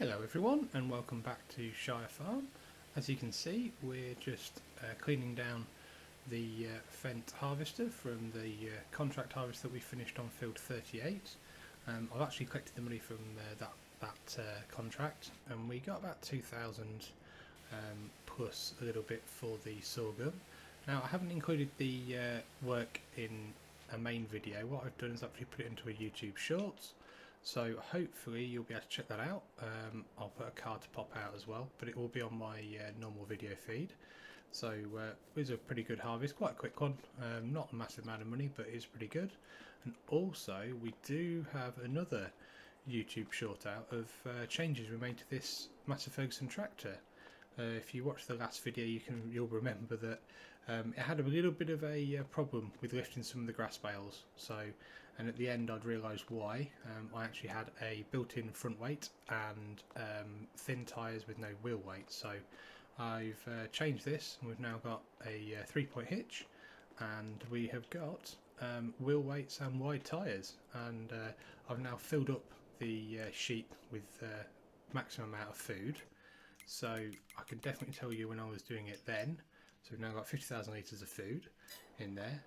Hello everyone and welcome back to Shire Farm. As you can see, we're just cleaning down the Fendt harvester from the contract harvest that we finished on field 38. I've actually collected the money from that contract, and we got about 2,000 plus a little bit for the sorghum. Now I haven't included the work in a main video. What I've done is actually put it into a YouTube Shorts. So hopefully you'll be able to check that out. I'll put a card to pop out as well, but it will be on my normal video feed. So it was a pretty good harvest, quite a quick one, not a massive amount of money, but it is pretty good. And also we do have another YouTube short out of changes we made to this Massey Ferguson tractor. If you watch the last video, you'll remember that it had a little bit of a problem with lifting some of the grass bales. And at the end I'd realised why. I actually had a built-in front weight and thin tyres with no wheel weight. So I've changed this, and we've now got a 3-point hitch, and we have got wheel weights and wide tyres. And I've now filled up the sheep with maximum amount of food. So I can definitely tell you when I was doing it then. So we've now got 50,000 litres of food in there.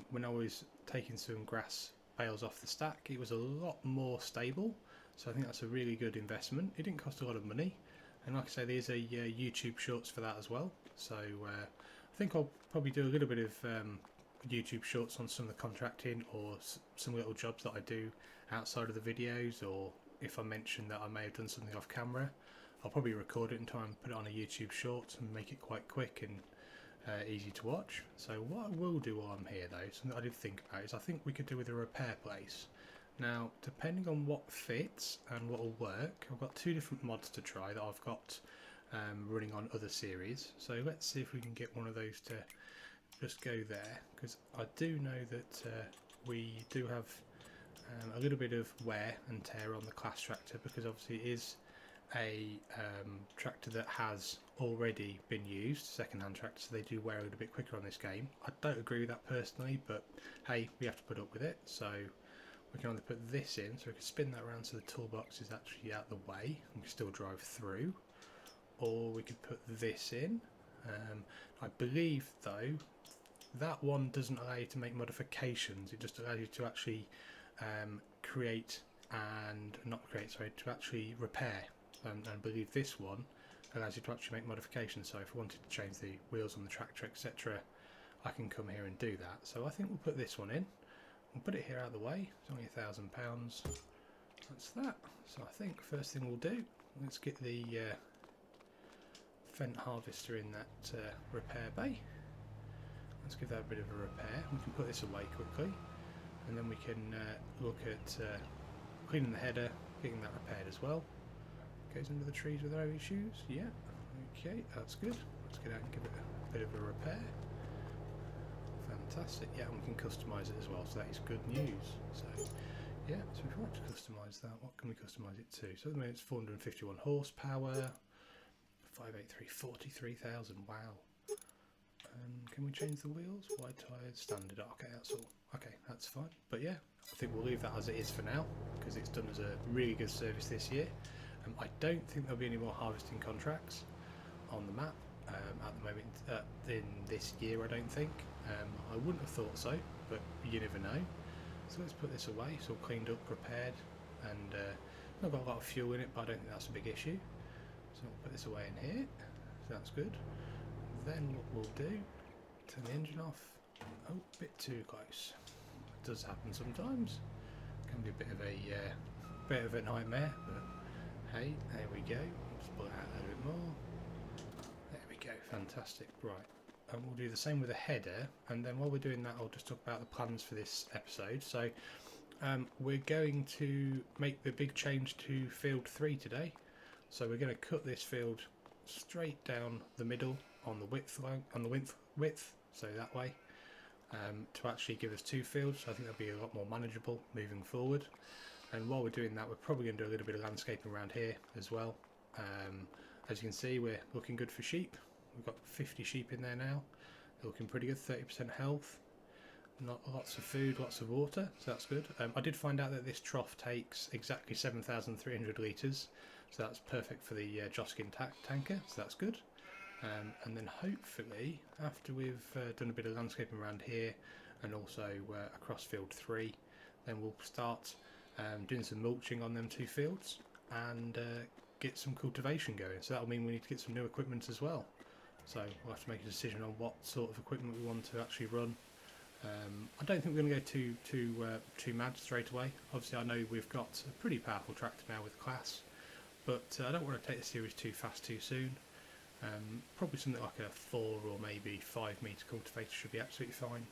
When I was taking some grass bales off the stack, it was a lot more stable. So I think that's a really good investment. It didn't cost a lot of money. And like I say, there's a YouTube Shorts for that as well. So I think I'll probably do a little bit of YouTube Shorts on some of the contracting or some little jobs that I do outside of the videos, or if I mention that I may have done something off camera, I'll probably record it and try and put it on a YouTube Shorts and make it quite quick and easy to watch. So what I will do while I'm here though, something I did think about, is I think we could do with a repair place. Now depending on what fits and what will work, I've got two different mods to try that I've got running on other series. So let's see if we can get one of those to just go there, because I do know that we do have a little bit of wear and tear on the class tractor, because obviously it is a tractor that has already been used, second-hand tractor, so they do wear a little bit quicker on this game. I don't agree with that personally, but hey, we have to put up with it. So we can either put this in, so we can spin that around so the toolbox is actually out the way and we can still drive through, or we could put this in. I believe though that one doesn't allow you to make modifications, it just allows you to actually create and to actually repair. And I believe this one allows you to actually make modifications. So if I wanted to change the wheels on the tractor, etc., I can come here and do that. So I think we'll put this one in. We'll put it here out of the way. It's only £1,000. That's that. So I think first thing we'll do, let's get the Fendt harvester in that repair bay. Let's give that a bit of a repair. We can put this away quickly, and then we can look at cleaning the header, getting that repaired as well. Goes under the trees with no issues. Yeah, okay, that's good. Let's get out and give it a bit of a repair. Fantastic. Yeah, and we can customise it as well, so that is good news. So yeah, so if we want to customise that, what can we customise it to? So at the moment it's 451 horsepower, 583, 43,000. Wow. Can we change the wheels? Wide tyres, standard. Okay, that's all. Okay, that's fine. But yeah, I think we'll leave that as it is for now, because it's done as a really good service this year. I don't think there'll be any more harvesting contracts on the map at the moment in this year, I don't think. I wouldn't have thought so, but you never know. So let's put this away. It's all cleaned up, prepared, and not got a lot of fuel in it, but I don't think that's a big issue. So we'll put this away in here. So that's good. Then what we'll do, turn the engine off. Oh, a bit too close. It does happen sometimes. Can be a bit of a nightmare, but hey, there we go. Let's pull it out a little bit more. There we go, fantastic. Right, and we'll do the same with the header, and then while we're doing that, I'll just talk about the plans for this episode. So we're going to make the big change to field 3 today. So we're going to cut this field straight down the middle on the width so that way, to actually give us 2 fields. So I think that'll be a lot more manageable moving forward. And while we're doing that, we're probably going to do a little bit of landscaping around here as well. As you can see, we're looking good for sheep. We've got 50 sheep in there now. They're looking pretty good, 30% health. Not lots of food, lots of water, so that's good. I did find out that this trough takes exactly 7,300 litres. So that's perfect for the Joskin tanker, so that's good. And then hopefully, after we've done a bit of landscaping around here and also across field 3, then we'll start doing some mulching on them 2 fields and get some cultivation going. So that'll mean we need to get some new equipment as well. So we'll have to make a decision on what sort of equipment we want to actually run. I don't think we're going to go too mad straight away. Obviously I know we've got a pretty powerful tractor now with class, but I don't want to take the series too fast too soon. Probably something like a 4 or maybe 5 metre cultivator should be absolutely fine.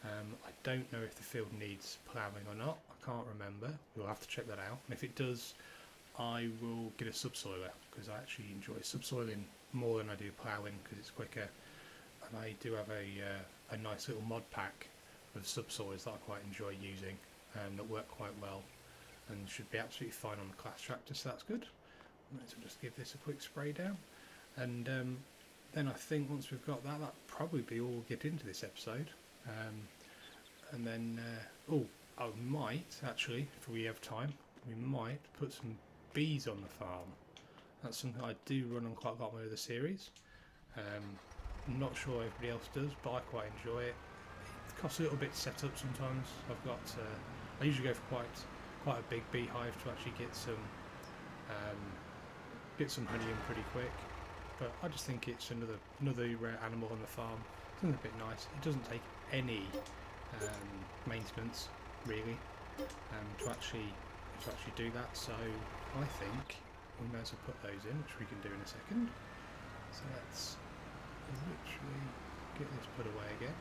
I don't know if the field needs ploughing or not, I can't remember, we'll have to check that out. And if it does, I will get a subsoiler, because I actually enjoy subsoiling more than I do ploughing because it's quicker. And I do have a nice little mod pack of subsoilers that I quite enjoy using, that work quite well and should be absolutely fine on the class tractor, so that's good. Might as well just give this a quick spray down. And then I think once we've got that, that'll probably be all we'll get into this episode. And then, I might actually, if we have time, we might put some bees on the farm. That's something I do run on quite a lot of the series. I'm not sure everybody else does, but I quite enjoy it. It costs a little bit to set up sometimes. I usually go for quite a big beehive to actually get some honey in pretty quick. But I just think it's another animal on the farm. Something a bit nice. It doesn't take any maintenance really to actually do that. So I think we may as well put those in, which we can do in a second. So let's literally get this put away again.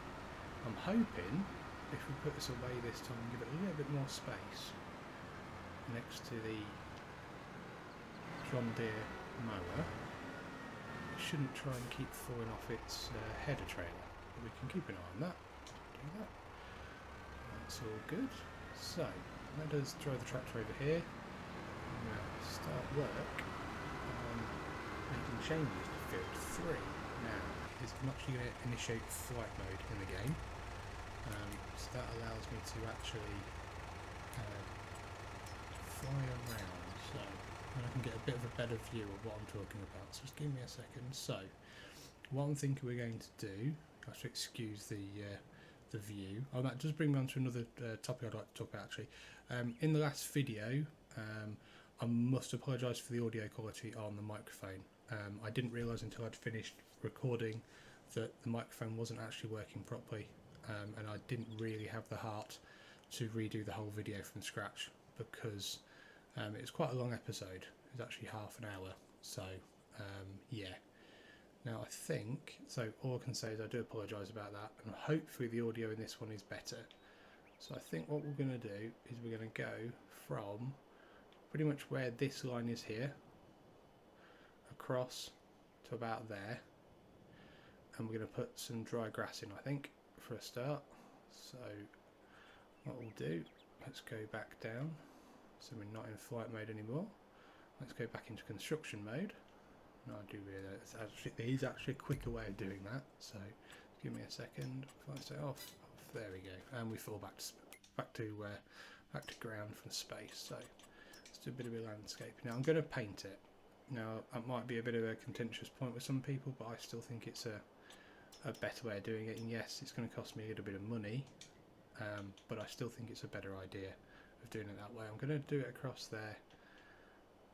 I'm hoping if we put this away this time, give it a little bit more space next to the John Deere mower. Shouldn't try and keep falling off its header trailer, but we can keep an eye on that. Do that. That's all good. So let us drive the tractor over here and start work on making changes to field 3. Now I'm actually going to initiate flight mode in the game, so that allows me to actually fly around. So and I can get a bit of a better view of what I'm talking about. So just give me a second. So what I'm thinking we're going to do, I have to excuse the view. Oh, that does bring me on to another topic I'd like to talk about actually. In the last video, I must apologise for the audio quality on the microphone. I didn't realise until I'd finished recording that the microphone wasn't actually working properly, and I didn't really have the heart to redo the whole video from scratch because it was quite a long episode. It was actually half an hour, so yeah. Now I think, so all I can say is I do apologise about that, and hopefully the audio in this one is better. So I think what we're going to do is we're going to go from pretty much where this line is here, across to about there, and we're going to put some dry grass in, I think, for a start. So what we'll do, let's go back down. So we're not in flight mode anymore. Let's go back into construction mode. No, I do realise there is actually a quicker way of doing that. So give me a second. If I say off, there we go, and we fall back to ground from space. So let's do a bit of a landscape. Now I'm going to paint it. Now that might be a bit of a contentious point with some people, but I still think it's a better way of doing it. And yes, it's going to cost me a little bit of money, but I still think it's a better idea of doing it that way. I'm going to do it across there,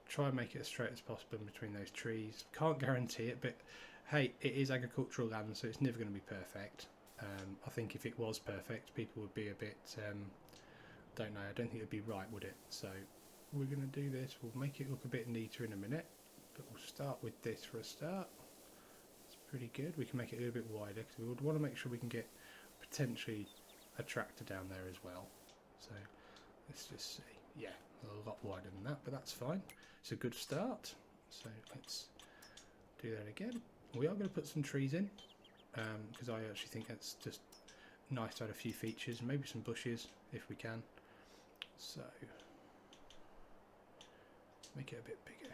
try and make it as straight as possible in between those trees. Can't guarantee it, but hey, it is agricultural land, so it's never going to be perfect. I think if it was perfect, people would be a bit don't know, I don't think it would be right, would it? So we're going to do this, we'll make it look a bit neater in a minute, but we'll start with this for a start. It's pretty good. We can make it a little bit wider because we would want to make sure we can get potentially a tractor down there as well. So let's just see, yeah, a lot wider than that, but that's fine. It's a good start. So let's do that again. We are going to put some trees in because I actually think it's just nice to add a few features, maybe some bushes if we can. So make it a bit bigger.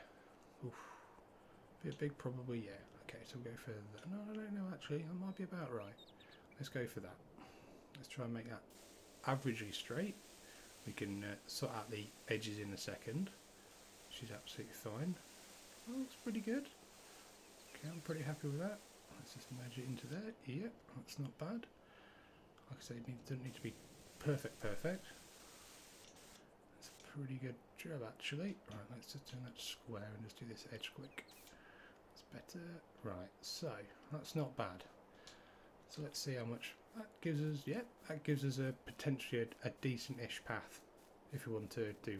Oof. A bit big probably, yeah. Okay, so we'll go for that. No, I don't know actually, that might be about right. Let's go for that. Let's try and make that averagely straight. We can sort out the edges in a second, which is absolutely fine. pretty good. Okay, I'm pretty happy with that. Let's just merge it into there. Yeah, that's not bad. Like I say, it doesn't need to be perfect. That's a pretty good job actually. Right, let's just turn that square and just do this edge quick. That's better. Right, so that's not bad. So let's see how much that gives us. Yeah, that gives us a potentially a decent-ish path if we want to do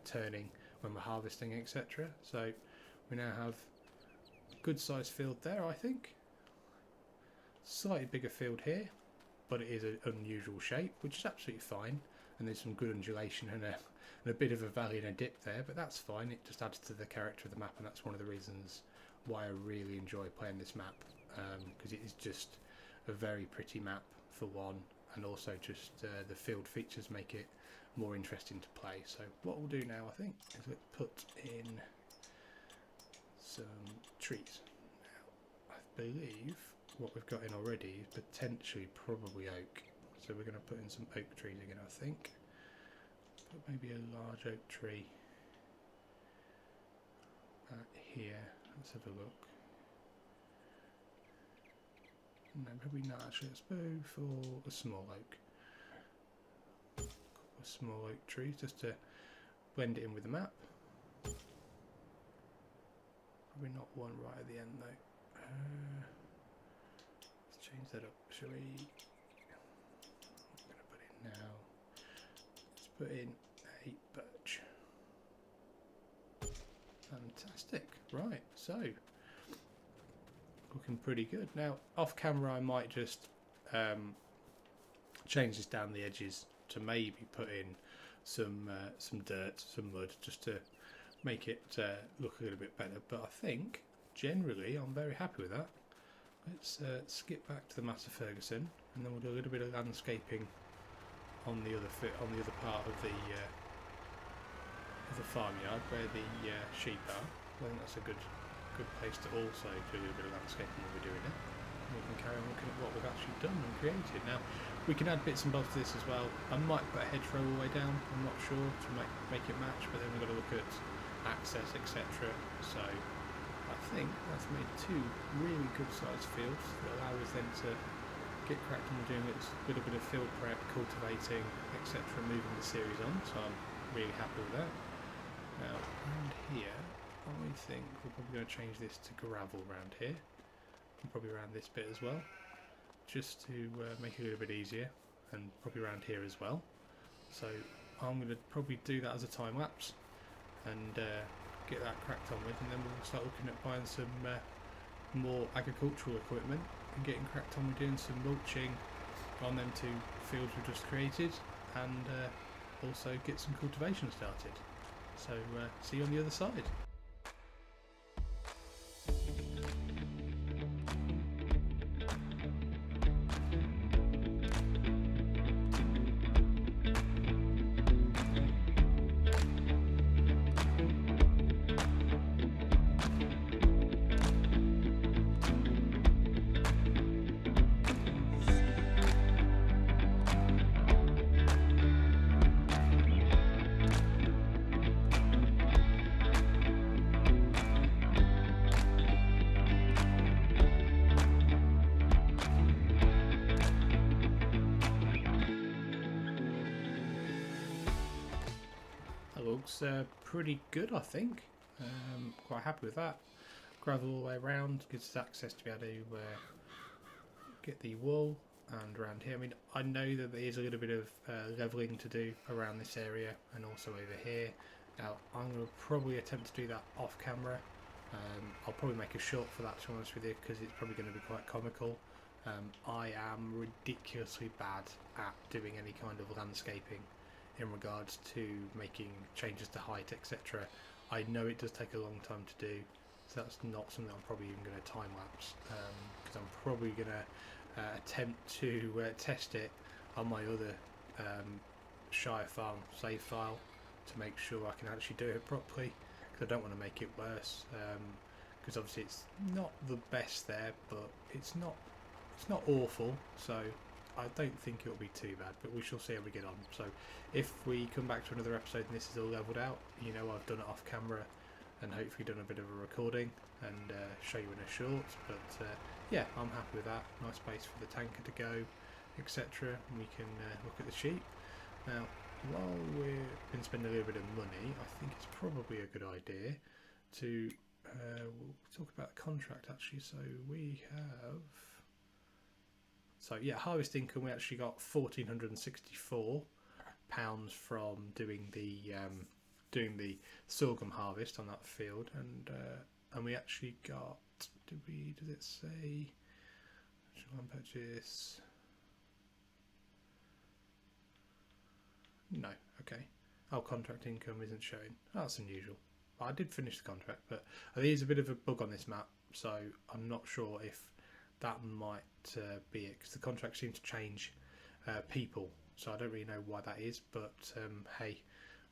turning when we're harvesting, etc. So we now have a good sized field there, I think. Slightly bigger field here, but it is an unusual shape, which is absolutely fine. And there's some good undulation and a bit of a valley and a dip there, but that's fine. It just adds to the character of the map, and that's one of the reasons why I really enjoy playing this map, because it is just a very pretty map for one, and also just the field features make it more interesting to play. So what we'll do now, I think, is let's put in some trees. Now, I believe what we've got in already is potentially probably oak, so we're going to put in some oak trees again, I think. But maybe a large oak tree here. Let's have a look. No, probably not actually. Let's go for a small oak. A small oak tree just to blend it in with the map. Probably not one right at the end though. Let's change that up, shall we? I'm going to put in now. Let's put in a birch. Fantastic. Right, so looking pretty good. Now, off camera, I might just change this down the edges to maybe put in some dirt, some mud, just to make it look a little bit better. But I think generally I'm very happy with that. Let's skip back to the Massey Ferguson, and then we'll do a little bit of landscaping on the other part of the farmyard where the sheep are. I think that's a good place to also do a little bit of landscaping when we're doing it. And we can carry on looking at what we've actually done and created. Now, we can add bits and bobs to this as well. I might put a hedgerow all the way down, I'm not sure, to make it match, but then we've got to look at access, etc. So I think that's made two really good sized fields that allow us then to get cracked on doing a little bit of field prep, cultivating, etc., moving the series on. So I'm really happy with that. Now, around here, I think we're probably going to change this to gravel around here, and probably around this bit as well, just to make it a little bit easier, and probably around here as well. So I'm going to probably do that as a time lapse and get that cracked on with, and then we'll start looking at buying some more agricultural equipment and getting cracked on with doing some mulching on them two fields we've just created, and also get some cultivation started. So see you on the other side. Looks pretty good, I think. Quite happy with that. Gravel all the way around gives us access to be able to get the wool, and around here, I mean, I know that there is a little bit of levelling to do around this area and also over here. Now I'm going to probably attempt to do that off camera. I'll probably make a short for that, to be honest with you, because it's probably going to be quite comical. I am ridiculously bad at doing any kind of landscaping in regards to making changes to height, etc. I know it does take a long time to do, so that's not something I'm probably even going to time lapse, because I'm probably going to attempt to test it on my other Shire Farm save file to make sure I can actually do it properly, because I don't want to make it worse, because obviously it's not the best there, but it's not awful, so I don't think it'll be too bad, but we shall see how we get on. So if we come back to another episode and this is all levelled out, you know I've done it off camera and hopefully done a bit of a recording and show you in a short. But yeah, I'm happy with that. Nice space for the tanker to go, etc. And we can look at the sheep. Now, while we've been spending a little bit of money, I think it's probably a good idea to we'll talk about the contract actually. So we have, yeah, harvest income. We actually got £1,464 from doing the sorghum harvest on that field, and we actually got, does it say one purchase? No. Okay. Our contract income isn't showing. Oh, that's unusual. I did finish the contract, but there is a bit of a bug on this map, so I'm not sure if that might be it, because the contract seems to change people, so I don't really know why that is. But hey,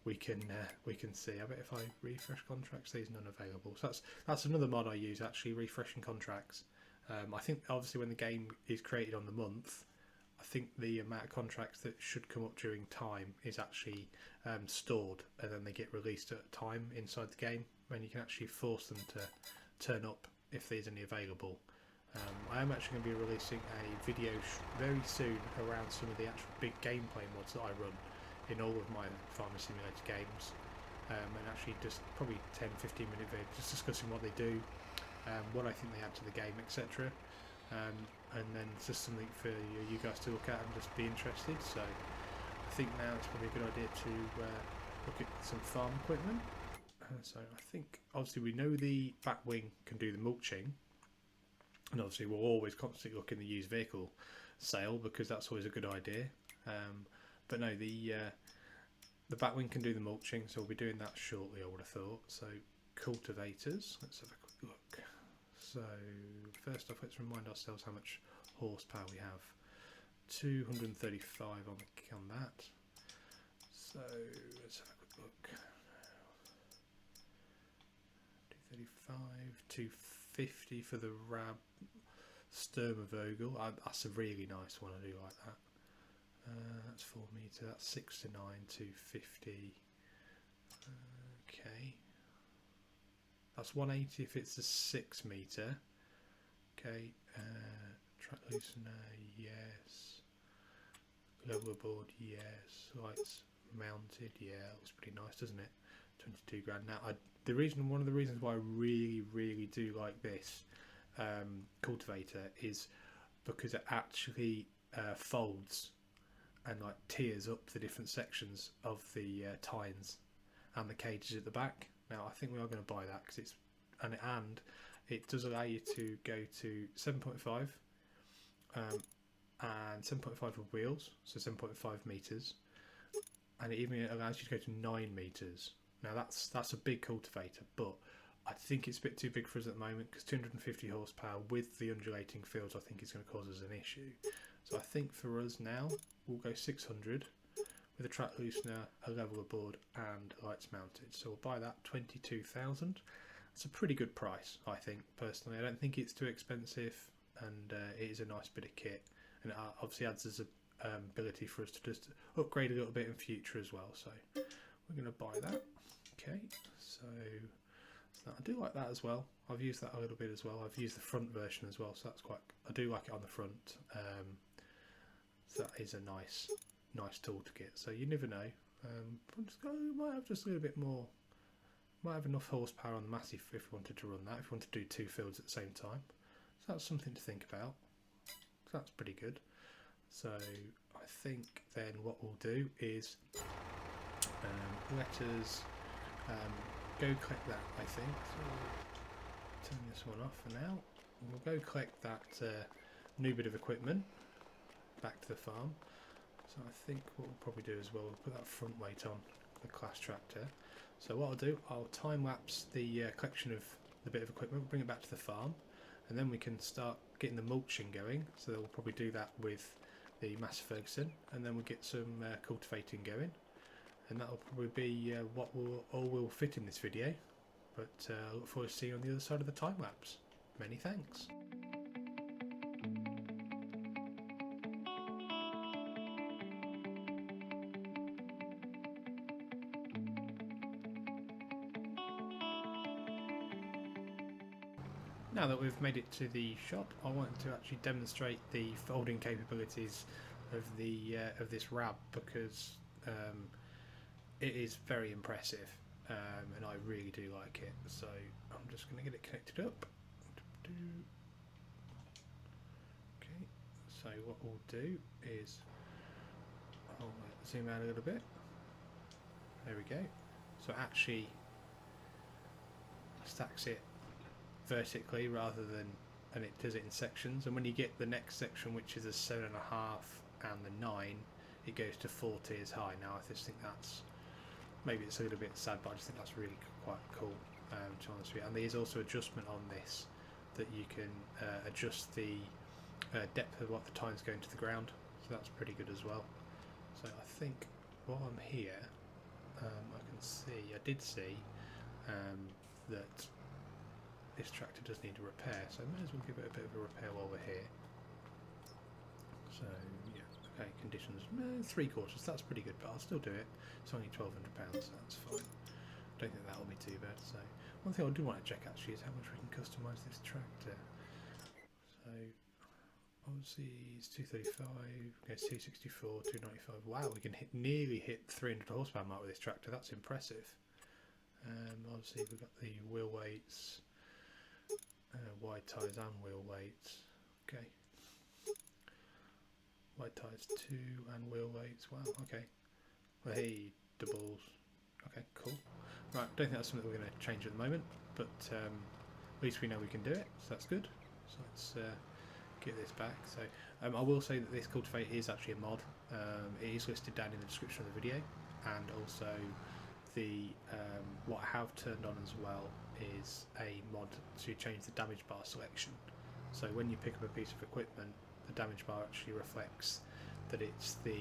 we can see. I bet if I refresh contracts, there's none available. So that's another mod I use, actually, refreshing contracts. I think obviously when the game is created on the month, I think the amount of contracts that should come up during time is actually stored, and then they get released at a time inside the game, when you can actually force them to turn up if there's any available. I am actually going to be releasing a video very soon around some of the actual big gameplay mods that I run in all of my Farming Simulator games, and actually just probably 10-15 minute video just discussing what they do, what I think they add to the game, etc. And then it's just something for you guys to look at and just be interested. So I think now it's probably a good idea to look at some farm equipment. So I think obviously we know the back wing can do the mulching, and obviously we'll always constantly look in the used vehicle sale, because that's always a good idea. But no, the back wing can do the mulching, so we'll be doing that shortly, I would have thought. So cultivators, let's have a quick look. So first off, let's remind ourselves how much horsepower we have. 235 on that. So let's have a quick look. 235, 250 for the Rabe Sturmvogel. That's a really nice one. I do like that. That's 4 metre. That's 6 to 9, 250. Okay. That's 180 if it's a 6 metre. Okay, track loosener, yes. Leveler board, yes. Lights mounted, yeah. Looks pretty nice, doesn't it? 22 grand. Now, one of the reasons why I really do like this cultivator is because it actually folds and like tiers up the different sections of the tines and the cages at the back. Now I think we are going to buy that because it's and it does allow you to go to 7.5 and 7.5 with wheels, so 7.5 meters, and it even allows you to go to 9 meters. Now that's a big cultivator, but I think it's a bit too big for us at the moment, because 250 horsepower with the undulating fields I think is going to cause us an issue. So I think for us now we'll go 600 with a track loosener, a leveler board and lights mounted. So we'll buy that 22,000. It's a pretty good price, I think, personally. I don't think it's too expensive, and it is a nice bit of kit, and it obviously adds as a ability for us to just upgrade a little bit in future as well. So we're going to buy that. Okay, so I do like that as well. I've used that a little bit as well. I've used the front version as well, so that's quite. I do like it on the front. So that is a nice tool to get. So you never know. Might have just a little bit more. Might have enough horsepower on the Massey if we wanted to run that. If we want to do 2 fields at the same time, so that's something to think about. So that's pretty good. So I think then what we'll do is let us go collect that. I think so. We'll turn this one off for now. We'll go collect that new bit of equipment back to the farm. So I think what we'll probably do as well, we'll put that front weight on the class tractor. So what I'll do, I'll time lapse the collection of the bit of equipment, bring it back to the farm, and then we can start getting the mulching going. So we'll probably do that with the Massey Ferguson, and then we'll get some cultivating going, and that'll probably be what will fit in this video. But I look forward to seeing you on the other side of the time lapse. Many thanks. Now that we've made it to the shop, I want to actually demonstrate the folding capabilities of this Rabe, because it is very impressive, and I really do like it. So I'm just going to get it connected up. Okay, so what we'll do is I'll zoom out a little bit. There we go. So it actually stacks it vertically rather than, and it does it in sections. And when you get the next section, which is a 7.5 and the 9, it goes to 4 tiers high. Now I just think that's, maybe it's a little bit sad, but I just think that's really quite cool, to be honest with you. And there's also adjustment on this, that you can adjust the depth of what the time's going to the ground, so that's pretty good as well. So I think while I'm here, I can see, I did see that this tractor does need a repair, so I may as well give it a bit of a repair while we're here. So yeah, okay, conditions 3/4, that's pretty good, but I'll still do it. It's only £1,200, so that's fine. I don't think that'll be too bad. So one thing I do want to check actually is how much we can customise this tractor. So obviously it's 235, okay, 264, 295. Wow, we can nearly hit 300 horsepower mark with this tractor. That's impressive. Obviously we've got the wheel weights, wide tyres and wheel weights. Okay, wide tyres 2 and wheel weights. Wow, okay. Well, hey, doubles. Okay, cool. Right, don't think that's something we're going to change at the moment, but at least we know we can do it, so that's good. So let's get this back. So I will say that this cultivator is actually a mod. It is listed down in the description of the video, and also the what I have turned on as well is a mod to change the damage bar selection. So when you pick up a piece of equipment, the damage bar actually reflects that it's the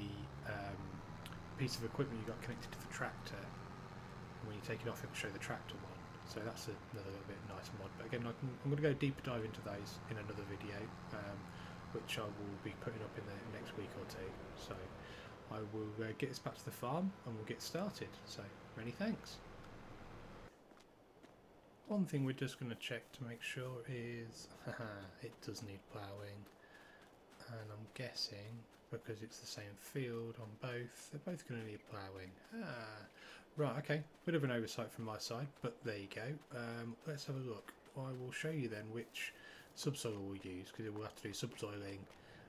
piece of equipment you got connected to the tractor. And when you take it off, it will show the tractor one. So that's another little bit nice mod. But again, I'm going to go deeper dive into those in another video, which I will be putting up in the next week or two. So I will get this back to the farm and we'll get started. So many thanks. One thing we're just going to check to make sure is it does need ploughing, and I'm guessing because it's the same field on both, they're both going to need ploughing. Right, okay, bit of an oversight from my side, but there you go. Let's have a look. I will show you then which subsoil we'll use, because we'll have to do subsoiling,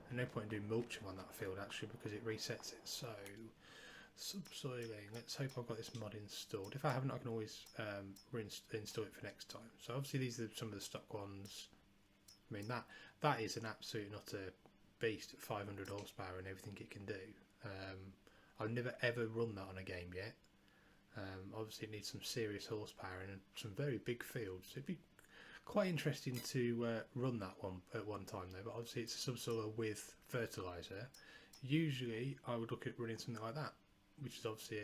and no point in doing mulching on that field actually, because it resets it. So subsoiling, let's hope I've got this mod installed. If I haven't, I can always reinstall it for next time. So obviously these are some of the stock ones. I mean, that is an absolute not a beast at 500 horsepower and everything it can do. I've never ever run that on a game yet. Obviously it needs some serious horsepower and some very big fields. It'd be quite interesting to run that one at one time though, but obviously it's a subsoiler with fertiliser. Usually I would look at running something like that, which is obviously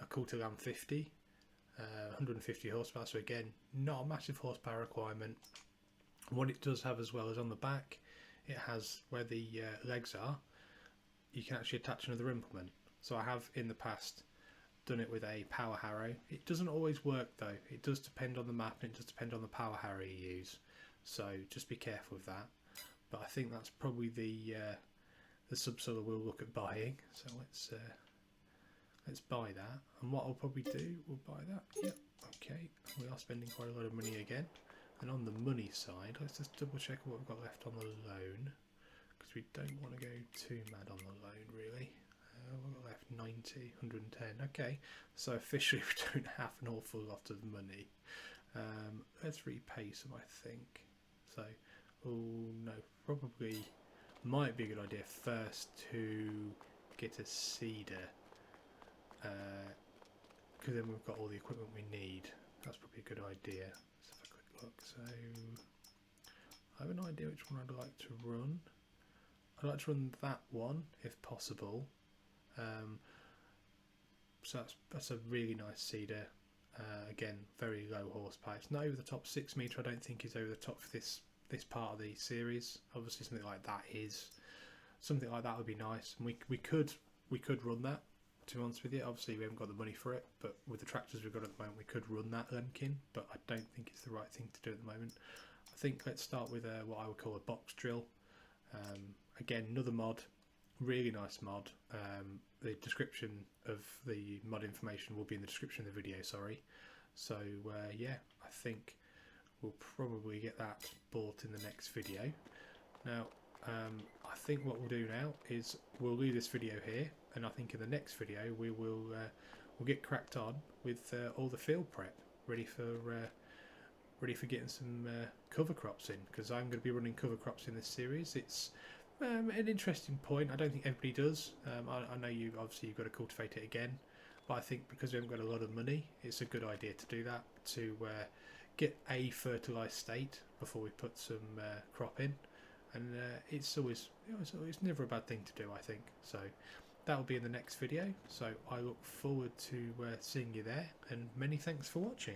a Cultilam 50, 150 horsepower, so again not a massive horsepower requirement. And what it does have as well is on the back, it has where the legs are, you can actually attach another implement. So I have in the past done it with a power harrow. It doesn't always work though, it does depend on the map and it does depend on the power harrow you use, so just be careful with that. But I think that's probably the subsoiler we'll look at buying, so let's buy that. And what I'll probably do, we'll buy that. Yep, okay, we are spending quite a lot of money again. And on the money side, let's just double check what we've got left on the loan, because we don't want to go too mad on the loan really. We've got left 90, 110, okay, so officially we don't have an awful lot of money. Let's repay some, I think. So, oh no, probably might be a good idea first to get a seeder, because then we've got all the equipment we need. That's probably a good idea. Let's have a quick look. So I have an idea which one I'd like to run. I'd like to run that one if possible. So that's a really nice seeder. Again, very low horsepower. It's not over the top 6 metre. I don't think is over the top for this part of the series. Obviously something like that is. Something like that would be nice. And we could run that, to be honest with you. Obviously we haven't got the money for it, but with the tractors we've got at the moment we could run that Lemkin, but I don't think it's the right thing to do at the moment. I think let's start with what I would call a box drill. Again, another mod, really nice mod. The description of the mod information will be in the description of the video, sorry. So yeah, I think we'll probably get that bought in the next video. Now I think what we'll do now is we'll leave this video here, and I think in the next video we will we'll get cracked on with all the field prep, ready for getting some cover crops in, because I'm going to be running cover crops in this series. It's an interesting point. I don't think everybody does. I know you've got to cultivate it again, but I think because we haven't got a lot of money, it's a good idea to do that, to get a fertilised state before we put some crop in. And it's always, it's never a bad thing to do, I think. So that will be in the next video. So I look forward to seeing you there, and many thanks for watching.